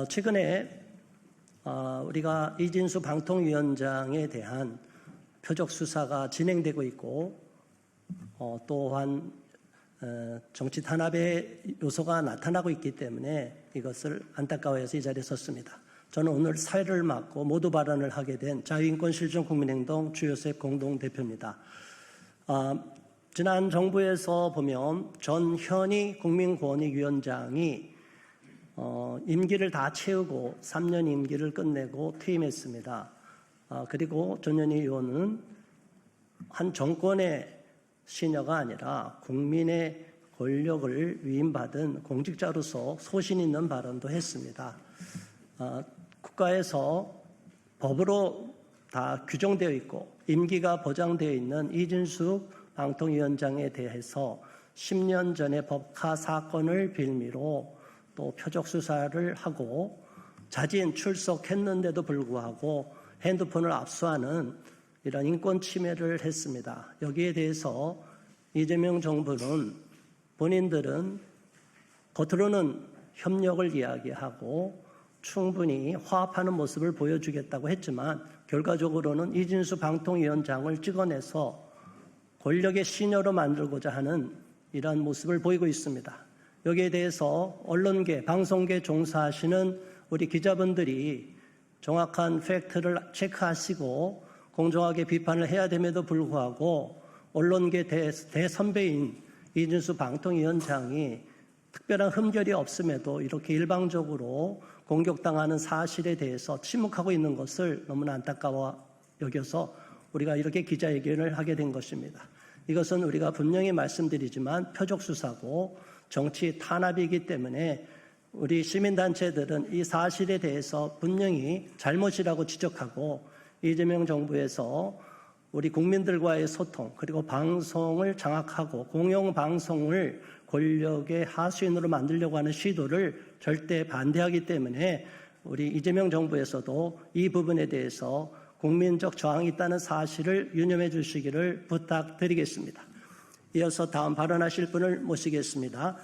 최근에 우리가 이진수 방통위원장에 대한 표적 수사가 진행되고 있고 또한 정치 탄압의 요소가 나타나고 있기 때문에 이것을 안타까워해서 이 자리에 섰습니다. 저는 오늘 사회를 맡고 모두 발언을 하게 된 자유인권실천국민행동 주요셉 공동대표입니다. 지난 정부에서 보면 전현희 국민권익위원장이 임기를 다 채우고 3년 임기를 끝내고 퇴임했습니다. 그리고 전현희 의원은 한 정권의 시녀가 아니라 국민의 권력을 위임받은 공직자로서 소신 있는 발언도 했습니다. 국가에서 법으로 다 규정되어 있고 임기가 보장되어 있는 이진수 방통위원장에 대해서 10년 전의 법카 사건을 빌미로 또 표적 수사를 하고 자진 출석했는데도 불구하고 핸드폰을 압수하는 이런 인권 침해를 했습니다. 여기에 대해서 이재명 정부는 본인들은 겉으로는 협력을 이야기하고 충분히 화합하는 모습을 보여주겠다고 했지만 결과적으로는 이진수 방통위원장을 찍어내서 권력의 시녀로 만들고자 하는 이러한 모습을 보이고 있습니다. 여기에 대해서 언론계, 방송계 종사하시는 우리 기자분들이 정확한 팩트를 체크하시고 공정하게 비판을 해야 됨에도 불구하고 언론계 대선배인 이진수 방통위원장이 특별한 흠결이 없음에도 이렇게 일방적으로 공격당하는 사실에 대해서 침묵하고 있는 것을 너무나 안타까워 여겨서 우리가 이렇게 기자회견을 하게 된 것입니다. 이것은 우리가 분명히 말씀드리지만 표적 수사고 정치 탄압이기 때문에 우리 시민단체들은 이 사실에 대해서 분명히 잘못이라고 지적하고 이재명 정부에서 우리 국민들과의 소통 그리고 방송을 장악하고 공영방송을 권력의 하수인으로 만들려고 하는 시도를 절대 반대하기 때문에 우리 이재명 정부에서도 이 부분에 대해서 국민적 저항이 있다는 사실을 유념해 주시기를 부탁드리겠습니다. 이어서 다음 발언하실 분을 모시겠습니다.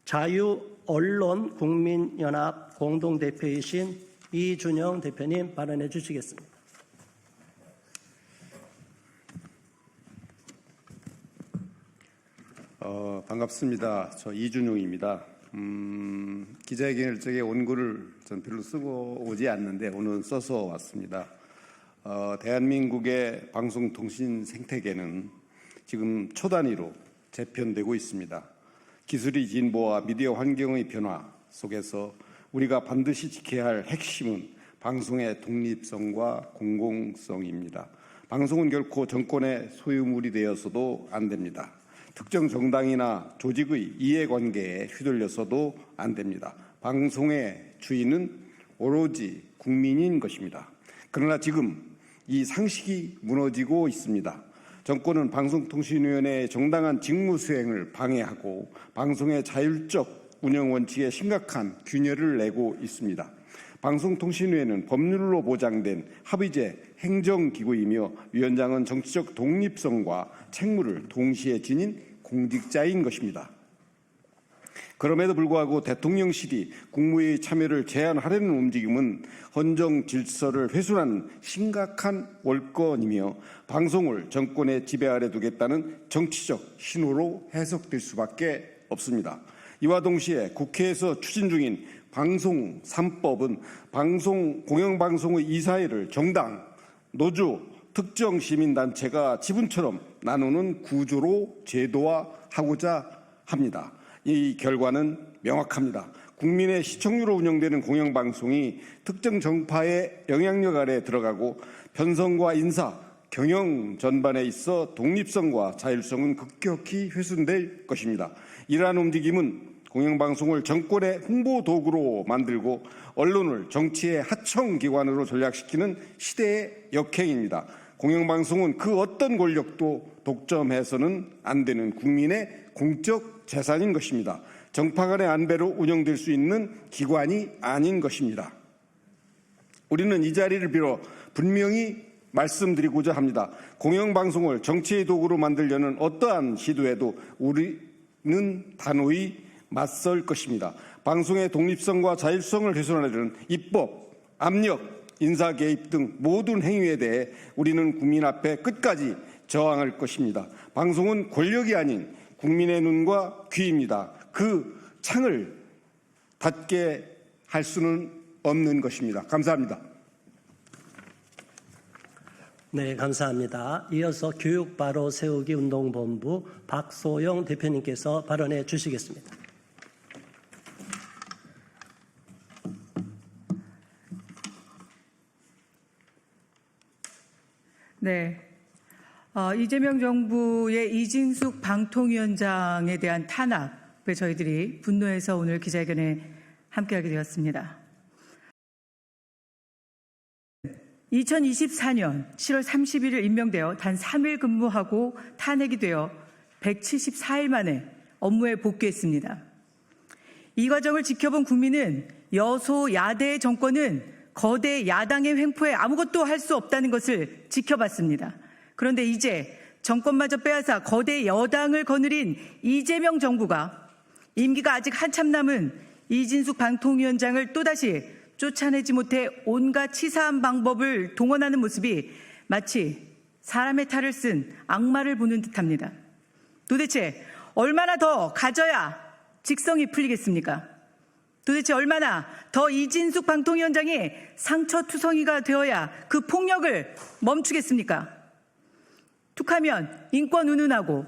자유언론국민연합 공동대표이신 이준영 대표님 발언해 주시겠습니다. 반갑습니다. 저 이준용입니다. 기자회견 일정에 원고를 전 별로 쓰고 오지 않는데 오늘은 써서 왔습니다. 대한민국의 방송통신 생태계는 지금 초단위로 재편되고 있습니다. 기술의 진보와 미디어 환경의 변화 속에서 우리가 반드시 지켜야 할 핵심은 방송의 독립성과 공공성입니다. 방송은 결코 정권의 소유물이 되어서도 안 됩니다. 특정 정당이나 조직의 이해관계에 휘둘려서도 안 됩니다. 방송의 주인은 오로지 국민인 것입니다. 그러나 지금 이 상식이 무너지고 있습니다. 정권은 방송통신위원회의 정당한 직무 수행을 방해하고 방송의 자율적 운영 원칙에 심각한 균열을 내고 있습니다. 방송통신위원회는 법률로 보장된 합의제 행정기구이며 위원장은 정치적 독립성과 책무를 동시에 지닌 공직자인 것입니다. 그럼에도 불구하고 대통령실이 국무회의 참여를 제한하려는 움직임은 헌정 질서를 훼손하는 심각한 월권이며 방송을 정권의 지배 아래 두겠다는 정치적 신호로 해석될 수밖에 없습니다. 이와 동시에 국회에서 추진 중인 방송 3법은 공영방송의 이사회를 정당, 노조, 특정 시민단체가 지분처럼 나누는 구조로 제도화하고자 합니다. 이 결과는 명확합니다. 국민의 시청률로 운영되는 공영방송이 특정 정파의 영향력 아래 들어가고 편성과 인사, 경영 전반에 있어 독립성과 자율성은 급격히 훼손될 것입니다. 이러한 움직임은 공영방송을 정권의 홍보 도구로 만들고 언론을 정치의 하청기관으로 전락시키는 시대의 역행입니다. 공영방송은 그 어떤 권력도 독점해서는 안 되는 국민의 공적 재산인 것입니다. 정파 간의 안배로 운영될 수 있는 기관이 아닌 것입니다. 우리는 이 자리를 빌어 분명히 말씀드리고자 합니다. 공영방송을 정치의 도구로 만들려는 어떠한 시도에도 우리는 단호히 맞설 것입니다. 방송의 독립성과 자율성을 훼손하려는 입법, 압력, 인사 개입 등 모든 행위에 대해 우리는 국민 앞에 끝까지 저항할 것입니다. 방송은 권력이 아닌 국민의 눈과 귀입니다. 그 창을 닫게 할 수는 없는 것입니다. 감사합니다. 네, 감사합니다. 이어서 교육 바로 세우기 운동본부 박소영 대표님께서 발언해 주시겠습니다. 네. 이재명 정부의 이진숙 방통위원장에 대한 탄압에 저희들이 분노해서 오늘 기자회견에 함께하게 되었습니다. 2024년 7월 31일 임명되어 단 3일 근무하고 탄핵이 되어 174일 만에 업무에 복귀했습니다. 이 과정을 지켜본 국민은 여소야대 정권은 거대 야당의 횡포에 아무것도 할 수 없다는 것을 지켜봤습니다. 그런데 이제 정권마저 빼앗아 거대 여당을 거느린 이재명 정부가 임기가 아직 한참 남은 이진숙 방통위원장을 또다시 쫓아내지 못해 온갖 치사한 방법을 동원하는 모습이 마치 사람의 탈을 쓴 악마를 보는 듯합니다. 도대체 얼마나 더 가져야 직성이 풀리겠습니까? 도대체 얼마나 더 이진숙 방통위원장이 상처투성이가 되어야 그 폭력을 멈추겠습니까? 툭하면 인권 운운하고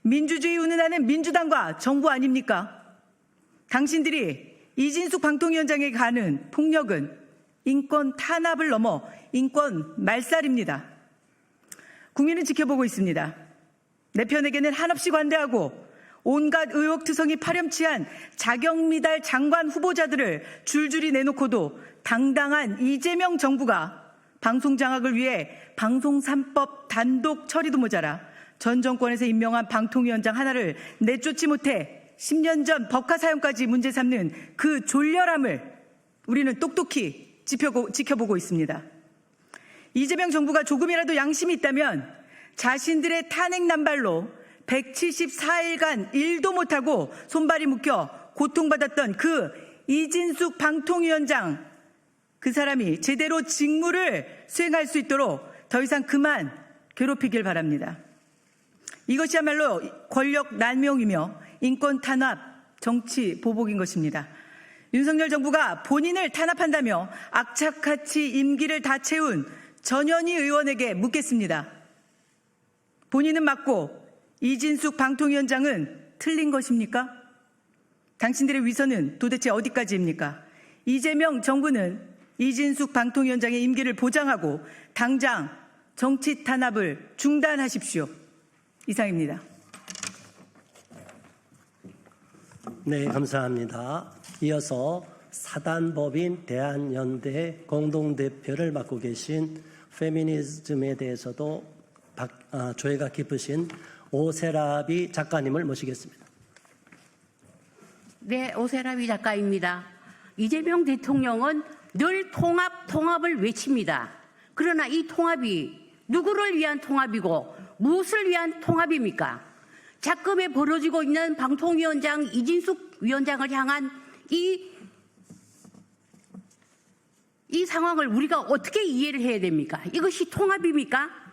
민주주의 운운하는 민주당과 정부 아닙니까? 당신들이 이진숙 방통위원장에게 가는 폭력은 인권 탄압을 넘어 인권 말살입니다. 국민은 지켜보고 있습니다. 내 편에게는 한없이 관대하고 온갖 의혹투성이 파렴치한 자격미달 장관 후보자들을 줄줄이 내놓고도 당당한 이재명 정부가 방송 장악을 위해 방송 3법 단독 처리도 모자라 전 정권에서 임명한 방통위원장 하나를 내쫓지 못해 10년 전 법카 사용까지 문제 삼는 그 졸렬함을 우리는 똑똑히 지켜보고 있습니다. 이재명 정부가 조금이라도 양심이 있다면 자신들의 탄핵 남발로 174일간 일도 못하고 손발이 묶여 고통받았던 그 이진숙 방통위원장, 그 사람이 제대로 직무를 수행할 수 있도록 더 이상 그만 괴롭히길 바랍니다. 이것이야말로 권력 남용이며 인권 탄압, 정치 보복인 것입니다. 윤석열 정부가 본인을 탄압한다며 악착같이 임기를 다 채운 전현희 의원에게 묻겠습니다. 본인은 맞고 이진숙 방통위원장은 틀린 것입니까? 당신들의 위선은 도대체 어디까지입니까? 이재명 정부는 이진숙 방통위원장의 임기를 보장하고 당장 정치 탄압을 중단하십시오. 이상입니다. 네, 감사합니다. 이어서 사단법인 대한연대 공동대표를 맡고 계신 페미니즘에 대해서도 조예가 깊으신 오세라비 작가님을 모시겠습니다. 네, 오세라비 작가입니다. 이재명 대통령은 늘 통합을 외칩니다. 그러나 이 통합이 누구를 위한 통합이고 무엇을 위한 통합입니까? 작금에 벌어지고 있는 방통위원장 이진숙 위원장을 향한 이 상황을 우리가 어떻게 이해를 해야 됩니까? 이것이 통합입니까?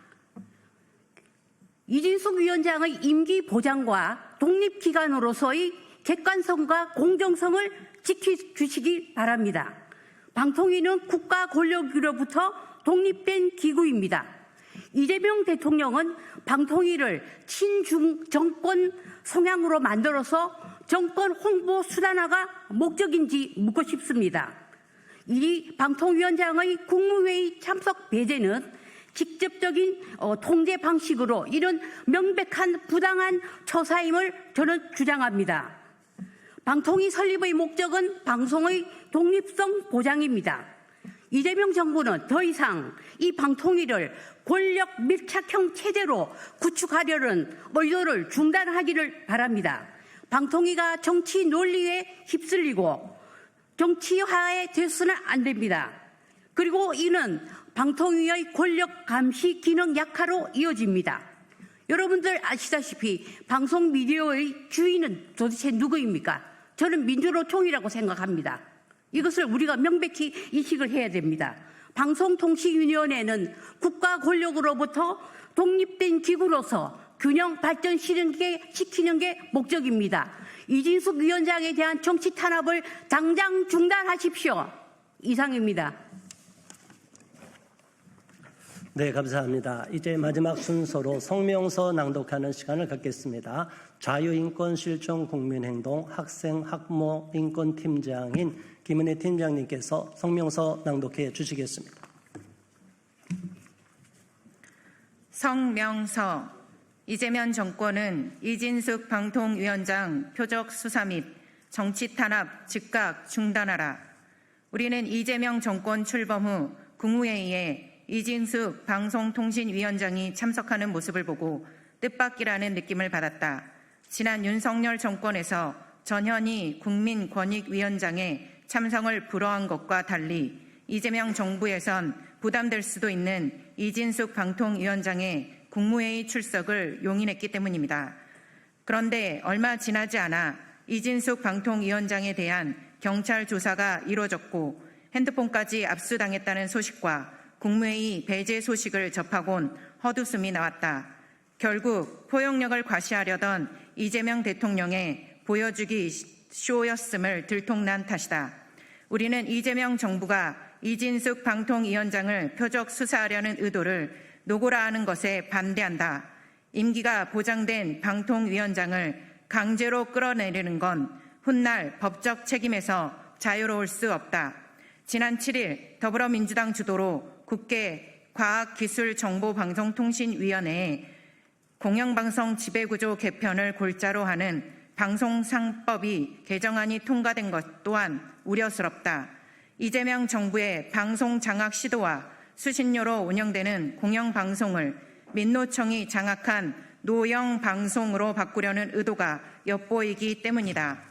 이진숙 위원장의 임기 보장과 독립기관으로서의 객관성과 공정성을 지켜주시기 바랍니다. 방통위는 국가 권력으로부터 독립된 기구입니다. 이재명 대통령은 방통위를 친중정권 성향으로 만들어서 정권 홍보 수단화가 목적인지 묻고 싶습니다. 이 방통위원장의 국무회의 참석 배제는 직접적인 통제 방식으로 이런 명백한 부당한 처사임을 저는 주장합니다. 방통위 설립의 목적은 방송의 독립성 보장입니다. 이재명 정부는 더 이상 이 방통위를 권력 밀착형 체제로 구축하려는 의도를 중단하기를 바랍니다. 방통위가 정치 논리에 휩쓸리고 정치화에 돼서는 안 됩니다. 그리고 이는 방통위의 권력 감시 기능 약화로 이어집니다. 여러분들 아시다시피 방송 미디어의 주인은 도대체 누구입니까? 저는 민주노총이라고 생각합니다. 이것을 우리가 명백히 인식을 해야 됩니다. 방송통신위원회는 국가 권력으로부터 독립된 기구로서 균형 발전시키는 게 목적입니다. 이진숙 위원장에 대한 정치 탄압을 당장 중단하십시오. 이상입니다. 네, 감사합니다. 이제 마지막 순서로 성명서 낭독하는 시간을 갖겠습니다. 자유인권실천국민행동 학생학모인권팀장인 김은혜 팀장님께서 성명서 낭독해 주시겠습니다. 성명서. 이재명 정권은 이진숙 방통위원장 표적 수사 및 정치 탄압 즉각 중단하라. 우리는 이재명 정권 출범 후 국무회의에 이진숙 방송통신위원장이 참석하는 모습을 보고 뜻밖이라는 느낌을 받았다. 지난 윤석열 정권에서 전현희 국민권익위원장의 참석을 불허한 것과 달리 이재명 정부에선 부담될 수도 있는 이진숙 방통위원장의 국무회의 출석을 용인했기 때문입니다. 그런데 얼마 지나지 않아 이진숙 방통위원장에 대한 경찰 조사가 이루어졌고 핸드폰까지 압수당했다는 소식과 국무회의 배제 소식을 접하곤 헛웃음이 나왔다. 결국 포용력을 과시하려던 이재명 대통령의 보여주기 쇼였음을 들통난 탓이다. 우리는 이재명 정부가 이진숙 방통위원장을 표적 수사하려는 의도를 노골화하는 것에 반대한다. 임기가 보장된 방통위원장을 강제로 끌어내리는 건 훗날 법적 책임에서 자유로울 수 없다. 지난 7일 더불어민주당 주도로 국회 과학기술정보방송통신위원회에 공영방송 지배구조 개편을 골자로 하는 방송상법이 개정안이 통과된 것 또한 우려스럽다. 이재명 정부의 방송 장악 시도와 수신료로 운영되는 공영방송을 민노총이 장악한 노영방송으로 바꾸려는 의도가 엿보이기 때문이다.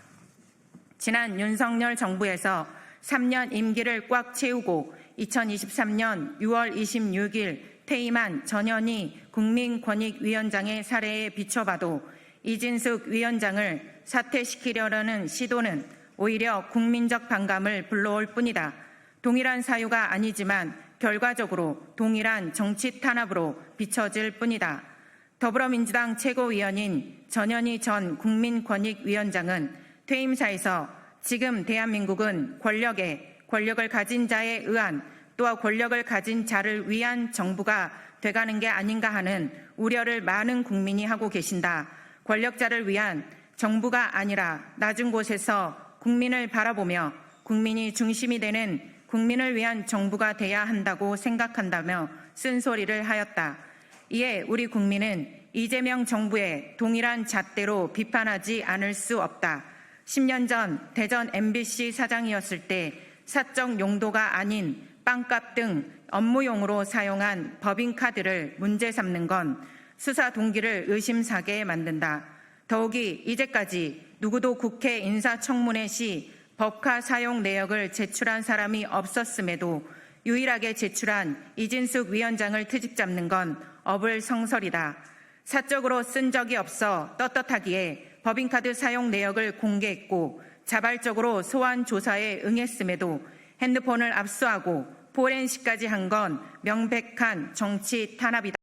지난 윤석열 정부에서 3년 임기를 꽉 채우고 2023년 6월 26일 퇴임한 전현희 국민권익위원장의 사례에 비춰봐도 이진숙 위원장을 사퇴시키려는 시도는 오히려 국민적 반감을 불러올 뿐이다. 동일한 사유가 아니지만 결과적으로 동일한 정치 탄압으로 비춰질 뿐이다. 더불어민주당 최고위원인 전현희 전 국민권익위원장은 퇴임사에서 지금 대한민국은 권력을 가진 자에 의한 또한 권력을 가진 자를 위한 정부가 돼가는 게 아닌가 하는 우려를 많은 국민이 하고 계신다. 권력자를 위한 정부가 아니라 낮은 곳에서 국민을 바라보며 국민이 중심이 되는 국민을 위한 정부가 돼야 한다고 생각한다며 쓴소리를 하였다. 이에 우리 국민은 이재명 정부의 동일한 잣대로 비판하지 않을 수 없다. 10년 전 대전 MBC 사장이었을 때 사적 용도가 아닌 빵값 등 업무용으로 사용한 법인카드를 문제 삼는 건 수사 동기를 의심사게 만든다. 더욱이 이제까지 누구도 국회 인사청문회 시 법카 사용 내역을 제출한 사람이 없었음에도 유일하게 제출한 이진숙 위원장을 트집 잡는 건 어불성설이다. 사적으로 쓴 적이 없어 떳떳하기에 법인카드 사용 내역을 공개했고 자발적으로 소환 조사에 응했음에도 핸드폰을 압수하고 포렌식까지 한 건 명백한 정치 탄압이다.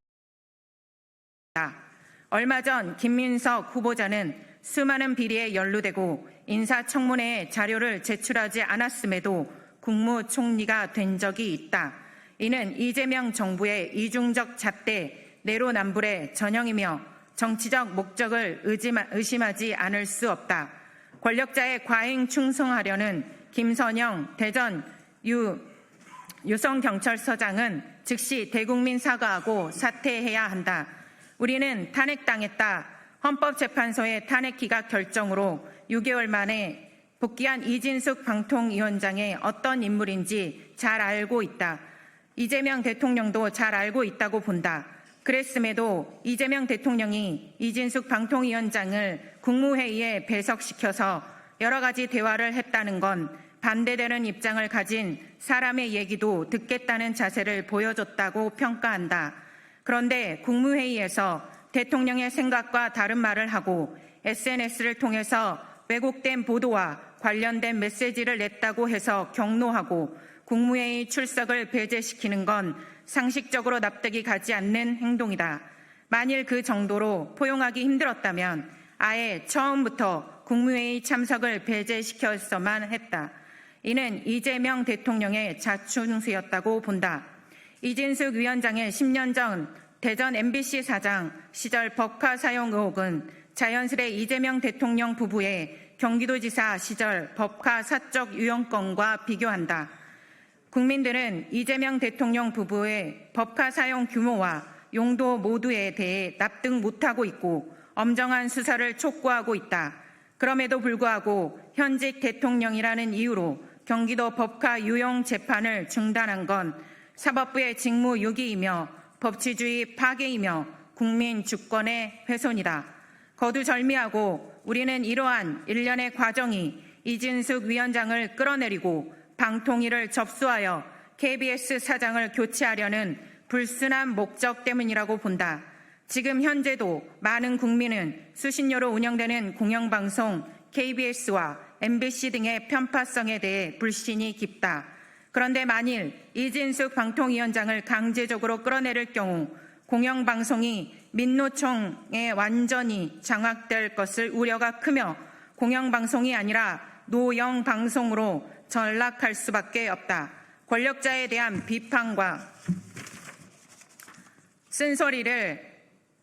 얼마 전 김민석 후보자는 수많은 비리에 연루되고 인사청문회에 자료를 제출하지 않았음에도 국무총리가 된 적이 있다. 이는 이재명 정부의 이중적 잣대 내로남불의 전형이며 정치적 목적을 의심하지 않을 수 없다. 권력자의 과잉 충성하려는 김선영 대전 유성경찰서장은 즉시 대국민 사과하고 사퇴해야 한다. 우리는 탄핵당했다. 헌법재판소의 탄핵 기각 결정으로 6개월 만에 복귀한 이진숙 방통위원장의 어떤 인물인지 잘 알고 있다. 이재명 대통령도 잘 알고 있다고 본다. 그랬음에도 이재명 대통령이 이진숙 방통위원장을 국무회의에 배석시켜서 여러 가지 대화를 했다는 건 반대되는 입장을 가진 사람의 얘기도 듣겠다는 자세를 보여줬다고 평가한다. 그런데 국무회의에서 대통령의 생각과 다른 말을 하고 SNS를 통해서 왜곡된 보도와 관련된 메시지를 냈다고 해서 경로하고 국무회의 출석을 배제시키는 건 상식적으로 납득이 가지 않는 행동이다. 만일 그 정도로 포용하기 힘들었다면 아예 처음부터 국무회의 참석을 배제시켰어만 했다. 이는 이재명 대통령의 자충수였다고 본다. 이진숙 위원장의 10년 전 대전 MBC 사장 시절 법카 사용 의혹은 자연스레 이재명 대통령 부부의 경기도지사 시절 법카 사적 유용건과 비교한다. 국민들은 이재명 대통령 부부의 법카 사용 규모와 용도 모두에 대해 납득 못하고 있고 엄정한 수사를 촉구하고 있다. 그럼에도 불구하고 현직 대통령이라는 이유로 경기도 법카 유용 재판을 중단한 건 사법부의 직무유기이며 법치주의 파괴이며 국민 주권의 훼손이다. 거두절미하고 우리는 이러한 일련의 과정이 이진숙 위원장을 끌어내리고 방통위를 접수하여 KBS 사장을 교체하려는 불순한 목적 때문이라고 본다. 지금 현재도 많은 국민은 수신료로 운영되는 공영방송 KBS와 MBC 등의 편파성에 대해 불신이 깊다. 그런데 만일 이진숙 방통위원장을 강제적으로 끌어내릴 경우 공영방송이 민노총에 완전히 장악될 것을 우려가 크며 공영방송이 아니라 노영방송으로 전락할 수밖에 없다. 권력자에 대한 비판과 쓴소리를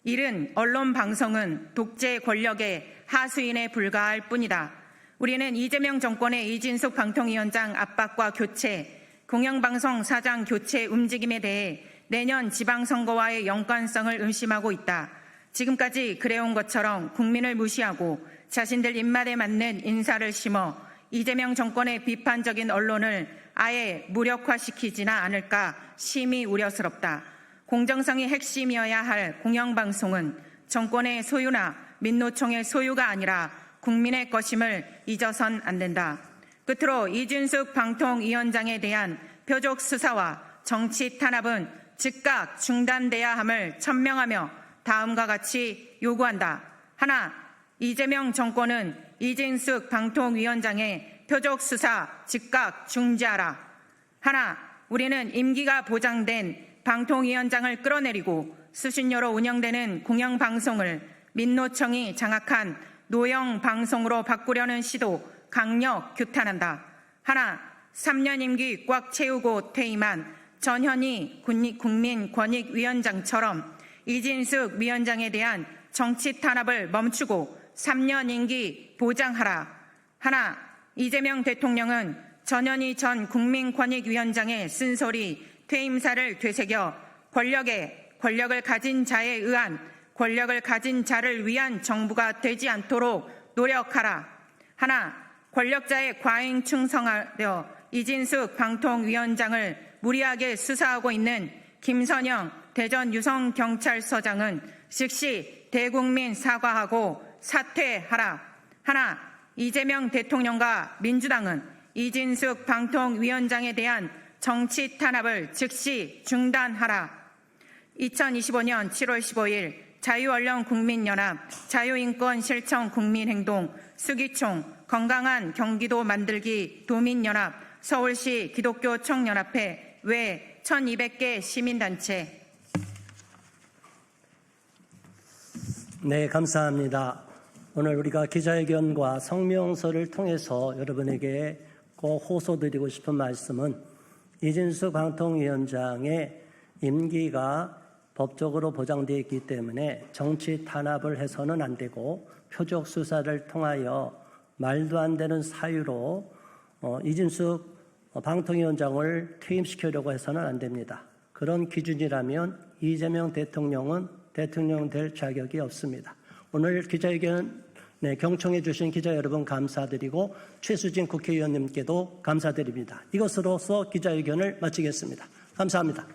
잃은 언론 방송은 독재 권력의 하수인에 불과할 뿐이다. 우리는 이재명 정권의 이진숙 방통위원장 압박과 교체, 공영방송 사장 교체 움직임에 대해 내년 지방선거와의 연관성을 의심하고 있다. 지금까지 그래온 것처럼 국민을 무시하고 자신들 입맛에 맞는 인사를 심어 이재명 정권의 비판적인 언론을 아예 무력화시키지나 않을까 심히 우려스럽다. 공정성이 핵심이어야 할 공영방송은 정권의 소유나 민노총의 소유가 아니라 국민의 것임을 잊어선 안 된다. 끝으로 이진숙 방통위원장에 대한 표적 수사와 정치 탄압은 즉각 중단돼야 함을 천명하며 다음과 같이 요구한다. 하나, 이재명 정권은 이진숙 방통위원장의 표적 수사 즉각 중지하라. 하나, 우리는 임기가 보장된 방통위원장을 끌어내리고 수신료로 운영되는 공영방송을 민노총이 장악한 노영방송으로 바꾸려는 시도 강력 규탄한다. 하나, 3년 임기 꽉 채우고 퇴임한 전현희 국민권익위원장처럼 이진숙 위원장에 대한 정치 탄압을 멈추고 3년 임기 보장하라. 하나, 이재명 대통령은 전현희 전 국민권익위원장의 쓴소리 퇴임사를 되새겨 권력을 가진 자에 의한 권력을 가진 자를 위한 정부가 되지 않도록 노력하라. 하나, 권력자의 과잉 충성하려 이진숙 방통위원장을 무리하게 수사하고 있는 김선영 대전 유성경찰서장은 즉시 대국민 사과하고 사퇴하라. 하나, 이재명 대통령과 민주당은 이진숙 방통위원장에 대한 정치 탄압을 즉시 중단하라. 2025년 7월 15일 자유언론국민연합, 자유인권실천국민행동, 수기총, 건강한 경기도 만들기 도민연합, 서울시 기독교총연합회 외 1200개 시민단체. 네, 감사합니다. 오늘 우리가 기자회견과 성명서를 통해서 여러분에게 꼭 호소드리고 싶은 말씀은 이진숙 방통위원장의 임기가 법적으로 보장되어 있기 때문에 정치 탄압을 해서는 안 되고 표적 수사를 통하여 말도 안 되는 사유로 이진숙 방통위원장을 퇴임시키려고 해서는 안 됩니다. 그런 기준이라면 이재명 대통령은 대통령 될 자격이 없습니다. 오늘 기자회견 경청해 주신 기자 여러분 감사드리고 최수진 국회의원님께도 감사드립니다. 이것으로서 기자회견을 마치겠습니다. 감사합니다.